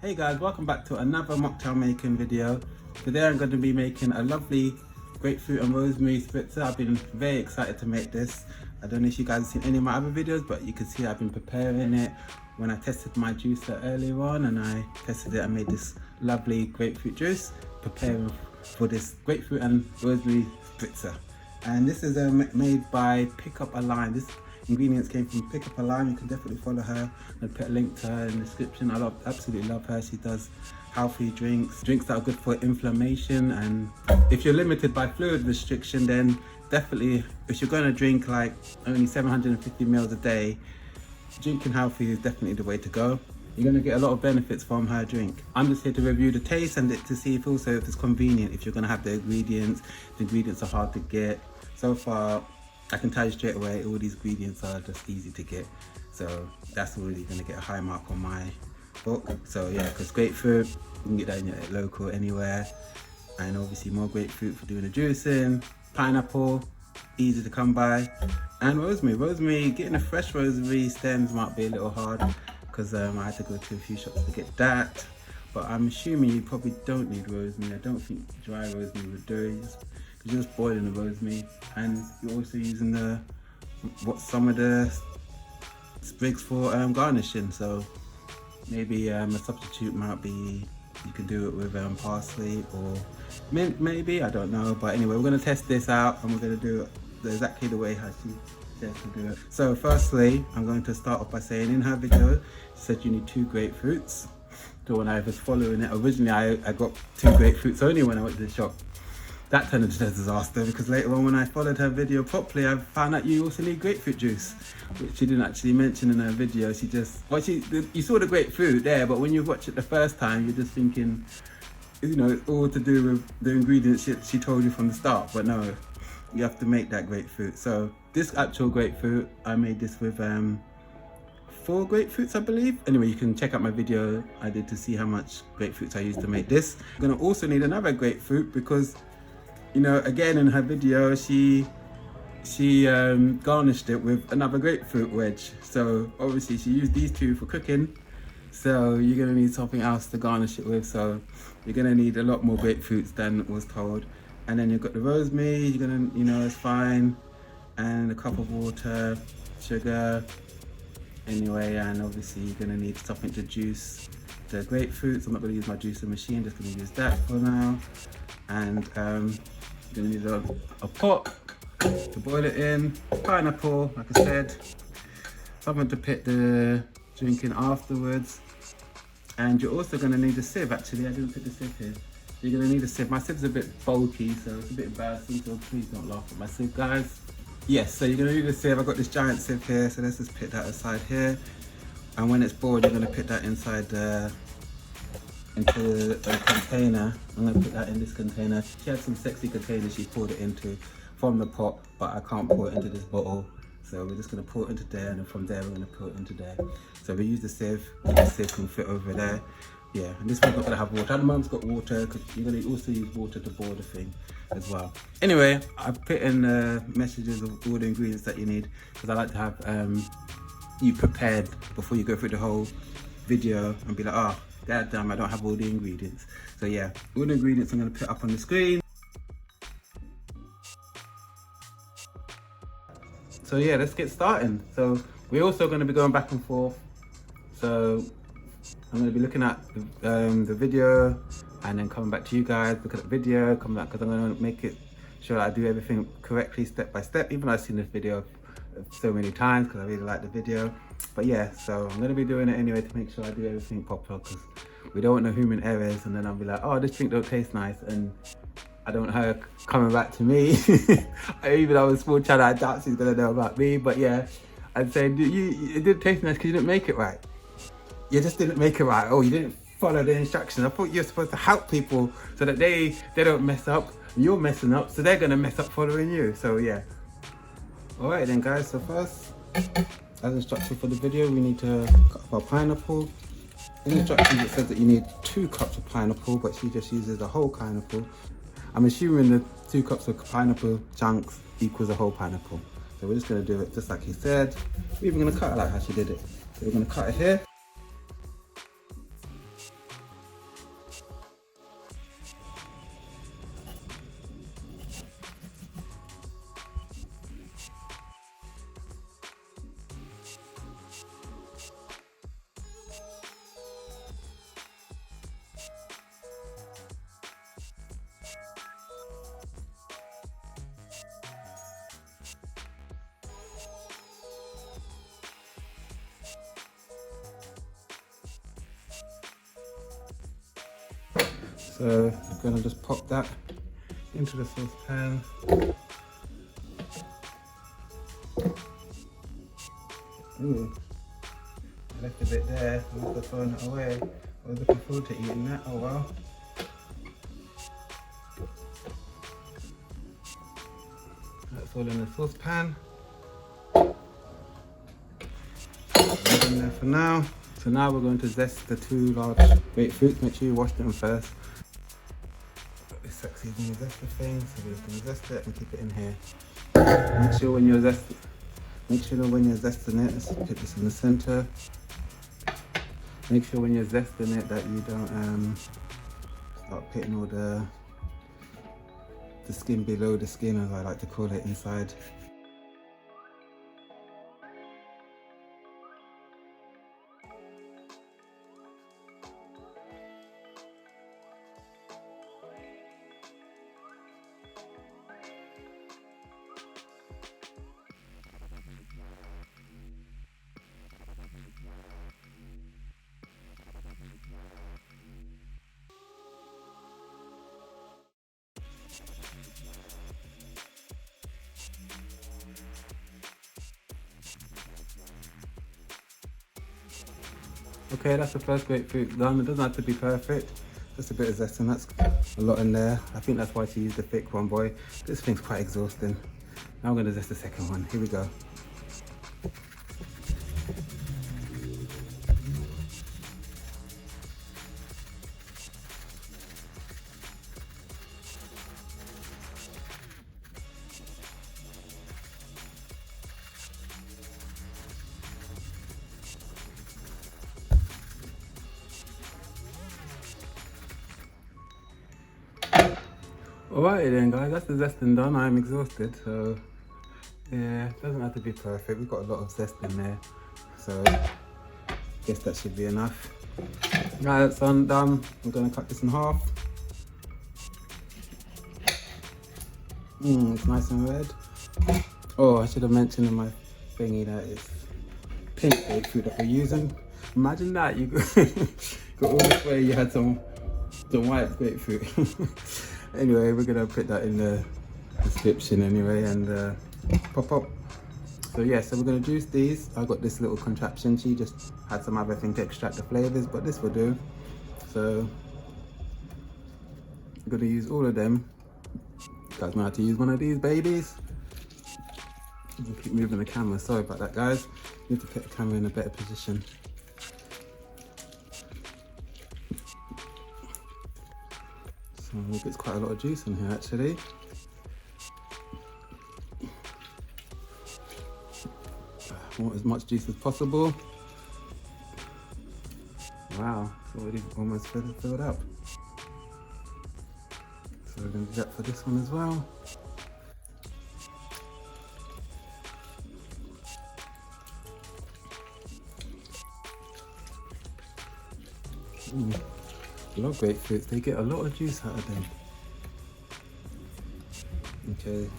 Hey guys, welcome back to another mocktail making video. Today I'm going to be making a lovely grapefruit and rosemary spritzer. I've been very excited to make this. I don't know if you guys have seen any of my other videos, but you can see I've been preparing it when I tested my juicer earlier on, and I tested it and made this lovely grapefruit juice, preparing for this grapefruit and rosemary spritzer. And this is made by Pick Up a Line. This ingredients came from Pick Up a Line. You can definitely follow her. I'll put a link to her in the description. I absolutely love her. She does healthy drinks that are good for inflammation. And if you're limited by fluid restriction, then definitely, if you're going to drink like only 750 ml a day, drinking healthy is definitely the way to go. You're going to get a lot of benefits from her drink. I'm just here to review the taste and to see if it's convenient, if you're going to have the ingredients. The ingredients are hard to get. So far, I can tell you straight away, all these ingredients are just easy to get. So that's already going to get a high mark on my book. So yeah, because grapefruit, you can get that in your local anywhere. And obviously more grapefruit for doing the juicing. Pineapple, easy to come by. And rosemary, getting a fresh rosemary stems might be a little hard, because I had to go to a few shops to get that. But I'm assuming you probably don't need rosemary. I don't think dry rosemary would do it, because you're just boiling the rosemary, and you're also using some of the sprigs for garnishing. So maybe a substitute might be, you can do it with parsley or mint maybe, I don't know. But anyway, we're going to test this out and we're going to do it exactly the way how she says to do it. So firstly, I'm going to start off by saying, in her video she said you need 2 grapefruits. So when I was following it, originally I got 2 grapefruits only when I went to the shop. That turned into a disaster, because later on when I followed her video properly, I found out you also need grapefruit juice, which she didn't actually mention in her video. She just, you saw the grapefruit there, but when you watch it the first time, you're just thinking, you know, it's all to do with the ingredients she told you from the start. But no, you have to make that grapefruit. So this actual grapefruit, I made this with 4 grapefruits, I believe. Anyway, you can check out my video I did to see how much grapefruits I used to make this. I'm gonna also need another grapefruit, because, you know, again in her video she garnished it with another grapefruit wedge. So obviously she used these 2 for cooking, so you're gonna need something else to garnish it with. So you're gonna need a lot more grapefruits than was told. And then you've got the rosemary, you're gonna, you know, it's fine, and a cup of water, sugar. Anyway, and obviously you're gonna need something to juice the grapefruits. I'm not gonna use my juicing machine, just gonna use that for now. And you're gonna need a pot to boil it in, pineapple, like I said, something to put the drink in afterwards. And you're also gonna need a sieve. Actually, I didn't put the sieve here. You're gonna need a sieve. My sieve's a bit bulky, so it's a bit embarrassing, so please don't laugh at my sieve, guys. Yes, so you're gonna need a sieve. I've got this giant sieve here, so let's just put that aside here. And when it's boiled, you're gonna put that inside into the container. I'm gonna put that in this container. She had some sexy containers she poured it into from the pot, but I can't pour it into this bottle. So we're just gonna pour it into there, and then from there we're gonna pour it into there. So we use the sieve. The sieve can fit over there. Yeah, and this one's not gonna have water. At the moment's got water, because you're gonna also use water to boil the thing as well. Anyway, I've put in messages of all the ingredients that you need, because I like to have you prepared before you go through the whole video and be like, oh, god damn, I don't have all the ingredients. So yeah, all the ingredients I'm gonna put up on the screen. So yeah, let's get started. So we're also gonna be going back and forth. So I'm going to be looking at the video and then coming back to you guys, look at the video, come back, because I'm going to make it sure that I do everything correctly step by step, even though I've seen this video so many times because I really like the video. But yeah, so I'm going to be doing it anyway to make sure I do everything proper, because we don't want no human errors, and then I'll be like, oh, this drink don't taste nice, and I don't want her coming back to me. Even though I was a small child, I doubt she's going to know about me. But yeah, I'd say, it didn't taste nice because you didn't make it right. You just didn't make it right. Oh, you didn't follow the instructions. I thought you're supposed to help people so that they don't mess up. You're messing up, so they're gonna mess up following you. So yeah. All right then, guys. So first, as instructed for the video, we need to cut up our pineapple. In the instructions, it says that you need 2 cups of pineapple, but she just uses the whole pineapple. I'm assuming the 2 cups of pineapple chunks equals a whole pineapple. So we're just gonna do it just like he said. We're even gonna cut it like how she did it. So we're gonna cut it here. So I'm gonna just pop that into the saucepan. Ooh, I left a bit there. I must have thrown it away. I was looking forward to eating that. Oh well. That's all in the saucepan. Leave them there for now. So now we're going to zest the 2 large grapefruits. Make sure you wash them first. Got this sexy new zester thing, so we're just going to zest it and keep it in here. Make sure when you're zesting it, let's put this in the center. Make sure when you're zesting it that you don't start putting all the skin below the skin, as I like to call it, inside. Okay, that's the first grapefruit done. It doesn't have to be perfect, just a bit of zest, and that's a lot in there. I think that's why she used the thick one, boy. This thing's quite exhausting. Now I'm gonna zest the second one. Here we go. Alrighty then guys, that's the zesting done. I'm exhausted, so yeah, it doesn't have to be perfect. We've got a lot of zest in there, so I guess that should be enough. Right, that's done. I'm gonna cut this in half. It's nice and red. Oh, I should have mentioned in my thingy that it's pink grapefruit that we're using. Imagine that, you got all this way, you had some white grapefruit. Anyway, we're gonna put that in the description anyway, and pop up. So yeah, so we're gonna juice these. I got this little contraption. She just had some other thing to extract the flavors, but this will do. So I'm gonna use all of them. You guys know how to use one of these babies. I'll keep moving the camera. Sorry about that, guys. Need to put the camera in a better position. So it's quite a lot of juice in here actually. I want as much juice as possible. Wow, it's already almost filled up. So we're going to do that for this one as well. I love grapefruits, they get a lot of juice out of them. Okay,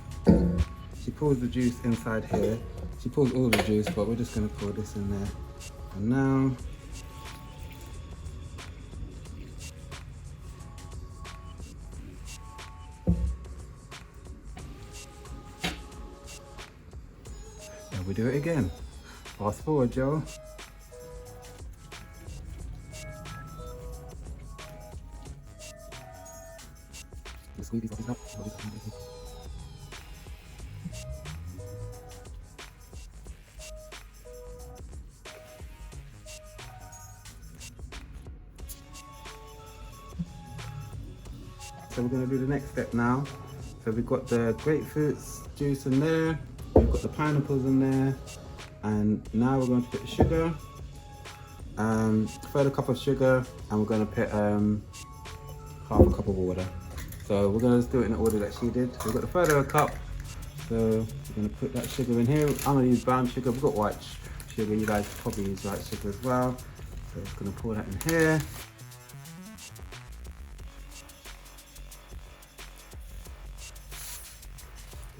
she pours the juice inside here. She pours all the juice, but we're just going to pour this in there. And now, and we do it again. Fast forward, Joe. Squeeze these up. So we're going to do the next step now. So we've got the grapefruits juice in there, we've got the pineapples in there, and now we're going to put the sugar, third a cup of sugar, and we're going to put half a cup of water. So we're going to just do it in the order that she did. We've got the third of a cup, so we're going to put that sugar in here. I'm going to use brown sugar. We've got white sugar. You guys probably use white sugar as well. So I'm just going to pour that in here.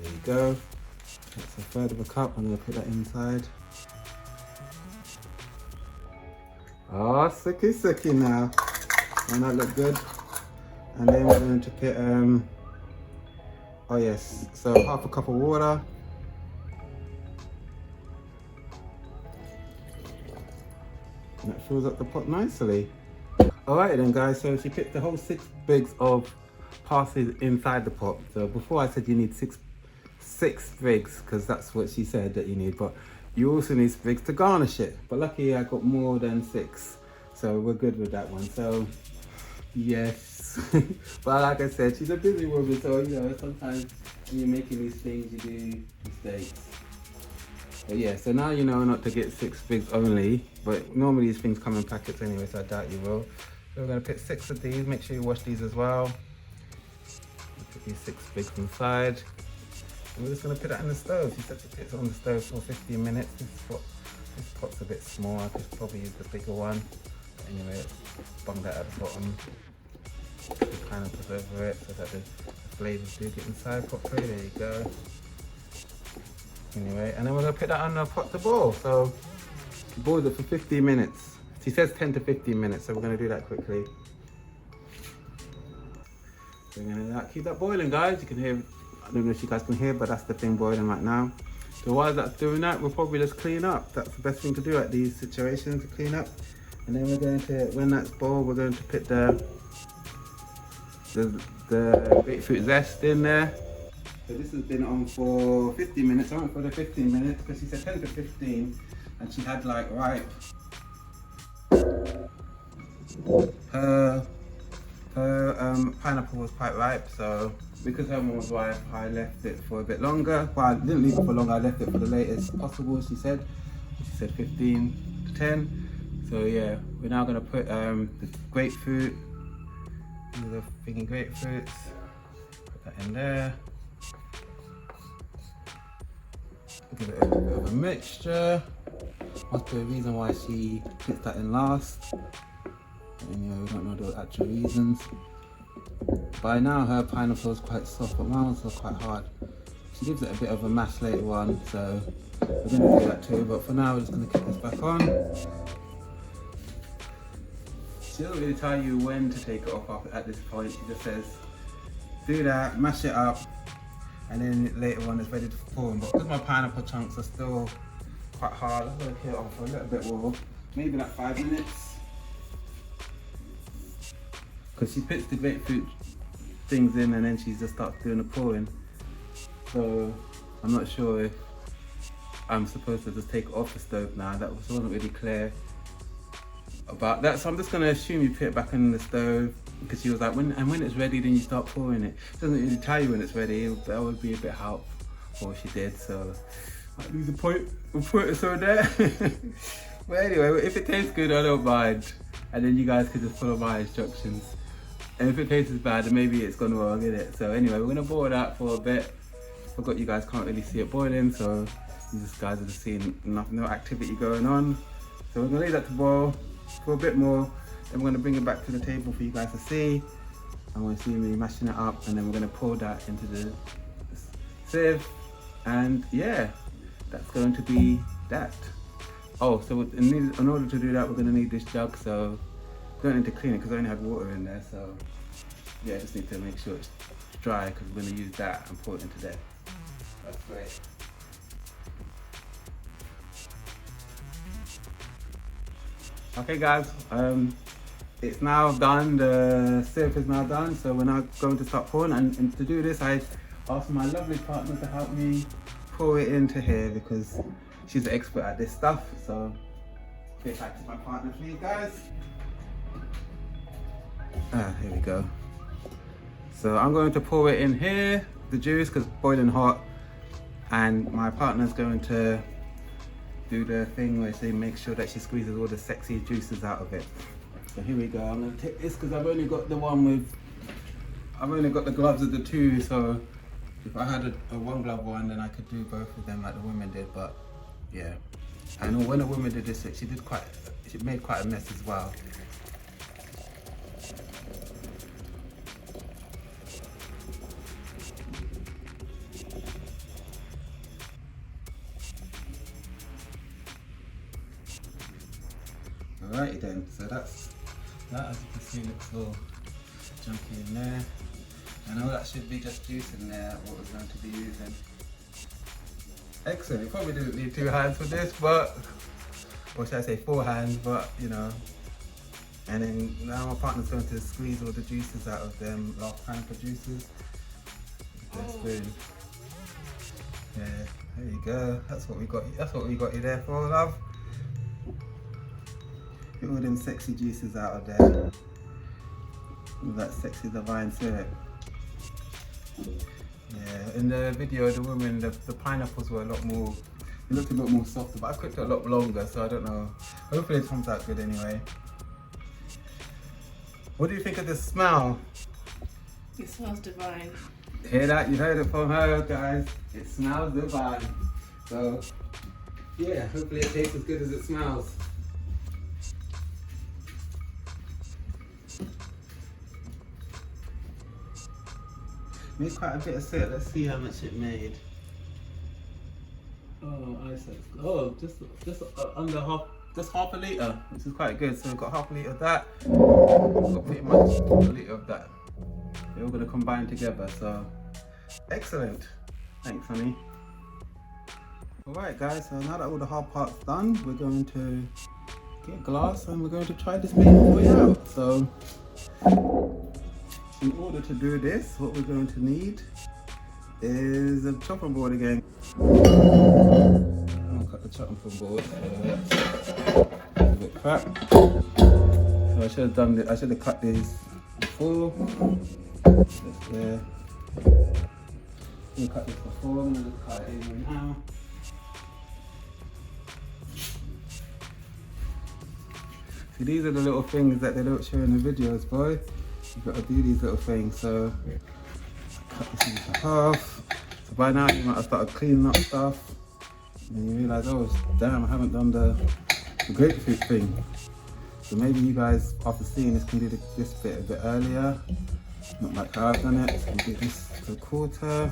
There you go. That's a third of a cup. I'm going to put that inside. Oh, sicky now. Doesn't that look good? And then we're going to put, oh yes, so half a cup of water. And that fills up the pot nicely. Alright then guys, so she picked the whole 6 sprigs of parsley inside the pot. So before I said you need six sprigs, because that's what she said that you need, but you also need sprigs to garnish it. But luckily I got more than 6, so we're good with that one. So yes, but like I said, she's a busy woman, so you know, sometimes when you're making these things you do mistakes. But yeah, so now you know not to get 6 sprigs only, but normally these things come in packets anyway, so I doubt you will. So we're going to put 6 of these. Make sure you wash these as well. Put these 6 sprigs inside. And we're just going to put that in the stove. She said to put it on the stove for 15 minutes. This pot's a bit small. I could probably use the bigger one. But anyway, bung that at the bottom. Put pineapples over it so that the flavours do get inside properly. There you go. Anyway, and then we're going to put that on the pot to boil. So boil it for 15 minutes. She says 10 to 15 minutes, so we're going to do that quickly. So we're going to keep that boiling, guys. You can hear, I don't know if you guys can hear, but that's the thing boiling right now. So while that's doing that, we'll probably just clean up. That's the best thing to do at these situations, to clean up. And then we're going to, when that's boiled, we're going to put the grapefruit zest in there. So this has been on for 15 minutes. I went for the 15 minutes because she said 10 to 15, and she had like ripe. Her pineapple was quite ripe, so because her one was ripe, I left it for a bit longer. Well, I didn't leave it for long, I left it for the latest possible, she said. She said 15 to 10. So yeah, we're now gonna put the grapefruit, the thingy grapefruits, put that in there. Give it a bit of a mixture. Must be a reason why she puts that in last. And yeah, we don't know the actual reasons. By now her pineapple is quite soft, but mine was quite hard. She gives it a bit of a mash later on, so we're going to do that too. But for now, we're just going to kick this back on. She doesn't really tell you when to take it off at this point. She just says, do that, mash it up, and then later on it's ready to form. But because my pineapple chunks are still quite hard, I'm going to keep it on for a little bit more, maybe like 5 minutes. Because she puts the grapefruit things in and then she just starts doing the pouring. So I'm not sure if I'm supposed to just take it off the stove now. That wasn't really clear about that. So I'm just going to assume you put it back in the stove, because she was like, when it's ready, then you start pouring it. She doesn't really tell you when it's ready. That would be a bit helpful if she did. So might lose the point. We'll put it on there. But anyway, if it tastes good, I don't mind. And then you guys can just follow my instructions. And if it tastes bad, then maybe it's gone wrong, isn't it? So anyway, we're gonna boil that for a bit. Forgot you guys can't really see it boiling, so you guys are just seeing no activity going on. So we're gonna leave that to boil for a bit more. Then we're gonna bring it back to the table for you guys to see. And we'll see me mashing it up, and then we're gonna pour that into the sieve. And yeah, that's going to be that. Oh, so in order to do that, we're gonna need this jug. So don't need to clean it because I only had water in there, so yeah, just need to make sure it's dry because we're going to use that and pour it into there. That's great. Okay guys, it's now done, the syrup is now done, so we're now going to start pouring, and to do this I asked my lovely partner to help me pour it into here because she's an expert at this stuff. So get back to my partner for you guys. Here we go. So I'm going to pour it in here, the juice, because it's boiling hot, and my partner's going to do the thing where she makes sure that she squeezes all the sexy juices out of it. So here we go. I'm going to take this because I've only got the gloves of the two, so if I had a one glove one, then I could do both of them like the women did. But yeah, and when the woman did this, she made quite a mess as well. Alrighty then, so that as you can see looks all chunky in there. And all that should be just juice in there, what we're going to be using. Excellent, you probably didn't need 2 hands for this, but, or should I say 4 hands, but you know. And then now my partner's going to squeeze all the juices out of them last pineapple juices. With the spoon. Yeah, there you go. That's what we got. That's what we got you there for, love. Get all them sexy juices out of there. With that sexy divine syrup. Yeah, in the video, the women, the pineapples were a lot more. It looked a lot more softer, but I cooked it a lot longer, so I don't know. Hopefully, it comes out good anyway. What do you think of the smell? It smells divine. Hear that? You heard it from her, guys. It smells divine. So, yeah, hopefully it tastes as good as it smells. Made quite a bit of syrup. Let's see how much it made. Oh, I said, oh, just under half. Just half a litre, which is quite good. So we've got half a litre of that. We've got pretty much a litre of that. They're all going to combine together, so excellent. Thanks, honey. Alright guys, so now that all the hard part's done, we're going to get a glass and we're going to try this making way out. So in order to do this, what we're going to need is a chopping board again. I'll cut the chopping board. A bit crap. So I should have done it. I should have cut these before. That's there. I'm gonna cut this before. I'm gonna cut it in now. See, these are the little things that they don't show in the videos, boy. You've got to do these little things. So cut this into half. So by now you might have started cleaning up stuff. And you realise, oh damn, I haven't done the grapefruit thing. So maybe you guys, after seeing this, can do this bit a bit earlier. Not like how I've done it. So we'll do this to a quarter.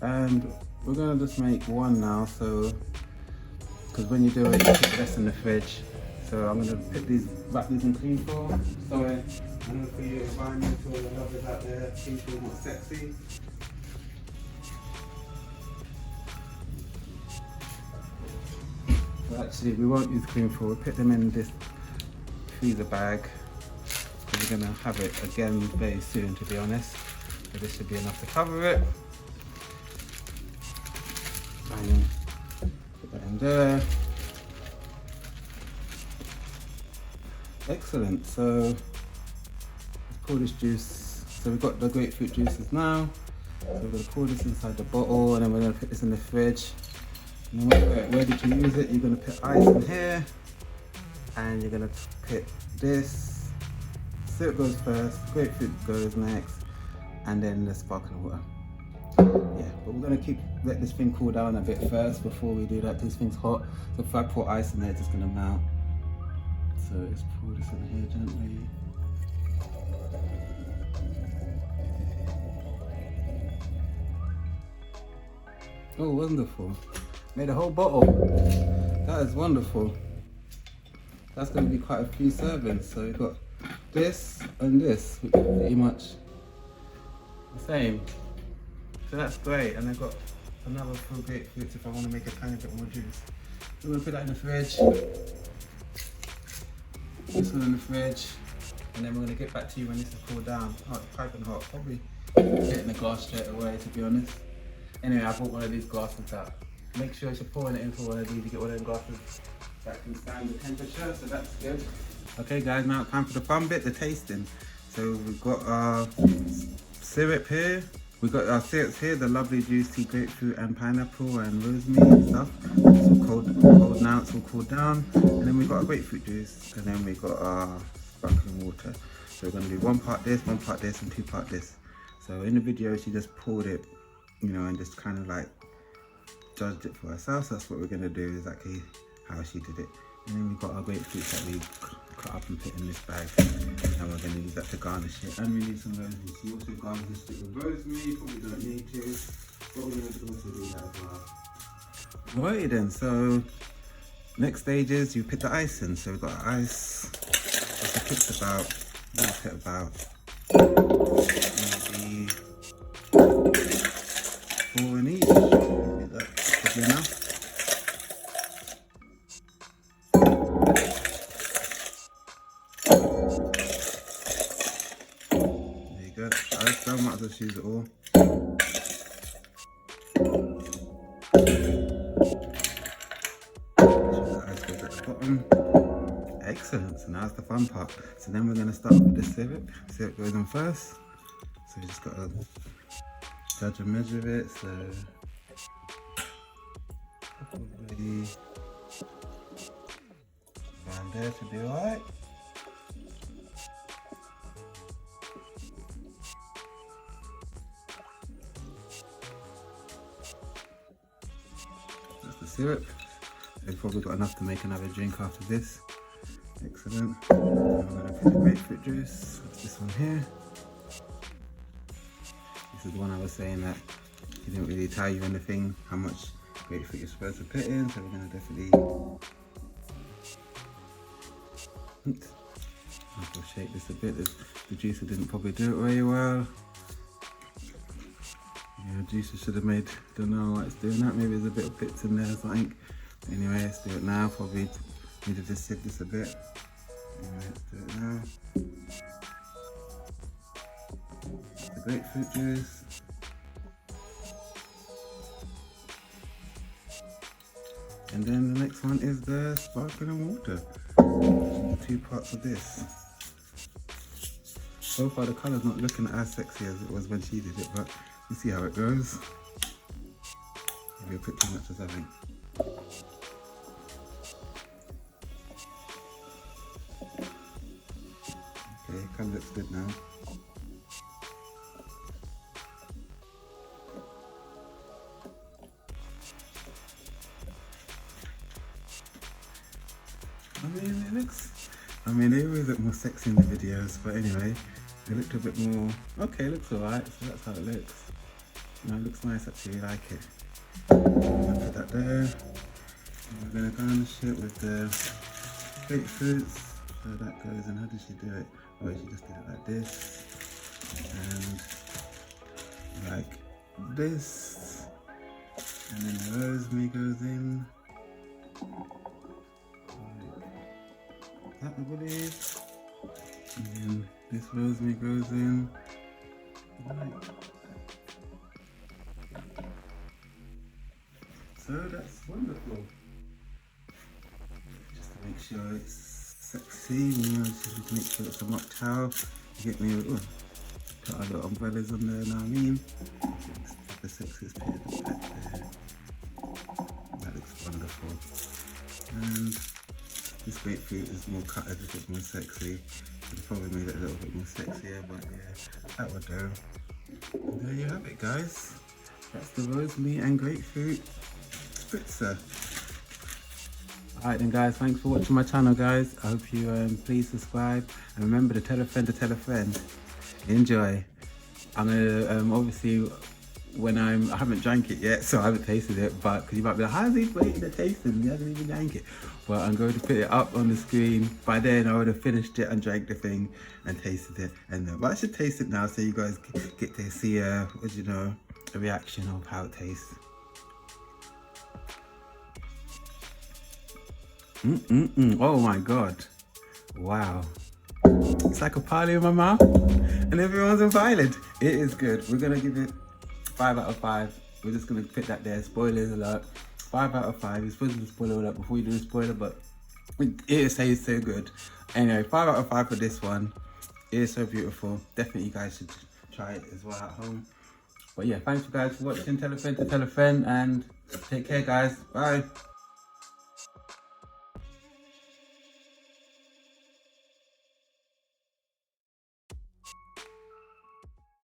And we're gonna just make one now, so, because when you do it, you put the rest in the fridge. So I'm gonna wrap these in clean foil. Sorry, I know for you environmental lovers out there, clean foil more sexy. Actually, we won't use clean foil. We'll put them in this freezer bag because we're going to have it again very soon, to be honest. So this should be enough to cover it. And put that in there. Excellent. So let's pour this juice. So we've got the grapefruit juices now. So we're going to pour this inside the bottle, and then we're going to put this in the fridge. And then when you're ready to use it, you're going to put ice in here, and you're going to put this. Syrup goes first, grapefruit goes next, and then the sparkling water. Yeah, but we're going to let this thing cool down a bit first before we do that. This thing's hot, so if I pour ice in there, it's just going to melt. So let's pour this in here gently. Oh, wonderful. Made a whole bottle. That is wonderful. That's going to be quite a few servings. So we've got this and this, which is pretty much the same. So that's great. And I've got another full grapefruit if I want to make a tiny bit more juice. So we're going to put that in the fridge. This one in the fridge. And then we're going to get back to you when this is cooled down. Oh, it's piping hot. Probably get it in the glass straight away, to be honest. Anyway, I bought one of these glasses that make sure you're pouring it in for one of these. You get one of them glasses that can stand the temperature, so that's good. Okay guys, now it's time for the fun bit, the tasting. So we've got our syrup here. We've got our syrups here, the lovely juicy grapefruit and pineapple and rosemary and stuff. It's all cold now, it's all cooled down. And then we've got our grapefruit juice, and then we've got our sparkling water. So we're going to do 1 part this, 1 part this, and 2 part this. So in the video, she just poured it, you know, and just kind of like judged it for herself. So that's what we're going to do, exactly how she did it. And then we've got our grapefruit that we cut up and put in this bag, and we're going to use that to garnish it. And we need some rosemary. So you also garnish it with rosemary, probably don't need to, but we're going to also do that as well. Alrighty then, so next stage is you put the ice in. So we've got ice, I picked about Maybe 4 in each. Maybe that's probably enough. There you go. I might as well choose it all. At the bottom. Excellent, so now that's the fun part. So then we're going to start with the syrup. Syrup goes on first. So we just got to judge and measure it. So probably around there should be alright. That's the syrup. We've probably got enough to make another drink after this. Excellent. Now we're going to put the grapefruit juice. That's this one here. This is the one I was saying that he didn't really tell you anything how much grapefruit you're supposed to put in, so we're going to definitely have to shake this a bit. The juicer didn't probably do it very well. Yeah, juicer should have made, don't know why it's doing that. Maybe there's a bit of bits in there or something. Anyway, let's do it now. Probably need to just sieve this a bit. Anyway, let's do it now. The grapefruit juice. And then the next one is the sparkling water. The 2 parts of this. So far the colour's not looking as sexy as it was when she did it, but you see how it goes. Maybe I put too much or something. Okay, colour looks good now. I mean, they always look more sexy in the videos, but anyway, they looked a bit more, okay, it looks alright, so that's how it looks. No, it looks nice actually, I like it. Put that there. And we're going to garnish it with the grapefruits. So that goes, and how did she do it? Oh, she just did it like this. And like this. And then the rosemary goes in. That I believe. And then this rosemary goes in. Right. So that's wonderful. Just to make sure it's sexy, you know, just to make sure it's a mocktail. You get me, put our little umbrellas on there, now I mean. The sexiest bit at the back there. That looks wonderful. And this grapefruit is more cut, a bit more sexy. Could probably made it a little bit more sexier, but yeah, that would do. And there you have it, guys. That's the rosemary and grapefruit spritzer. Alright then guys, thanks for watching my channel guys. I hope you please subscribe and remember to tell a friend to tell a friend. Enjoy. I'm gonna obviously when I haven't drank it yet, so I haven't tasted it, but because you might be like, how's he waiting to taste it? He hasn't even drank it. But I'm going to put it up on the screen. By then I would have finished it and drank the thing and tasted it. And but I should taste it now so you guys get to see a reaction of how it tastes. Oh my god, wow, it's like a party in my mouth and everyone's invited. It is good. We're gonna give it 5 out of 5. We're just gonna put that there. Spoilers alert. 5 out of 5. You're supposed to spoil alert before you do the spoiler, but it tastes so good. Anyway, 5 out of 5 for this one. It is so beautiful. Definitely you guys should try it as well at home. But yeah, thanks you guys for watching. Tell a friend to tell a friend, and take care guys. Bye.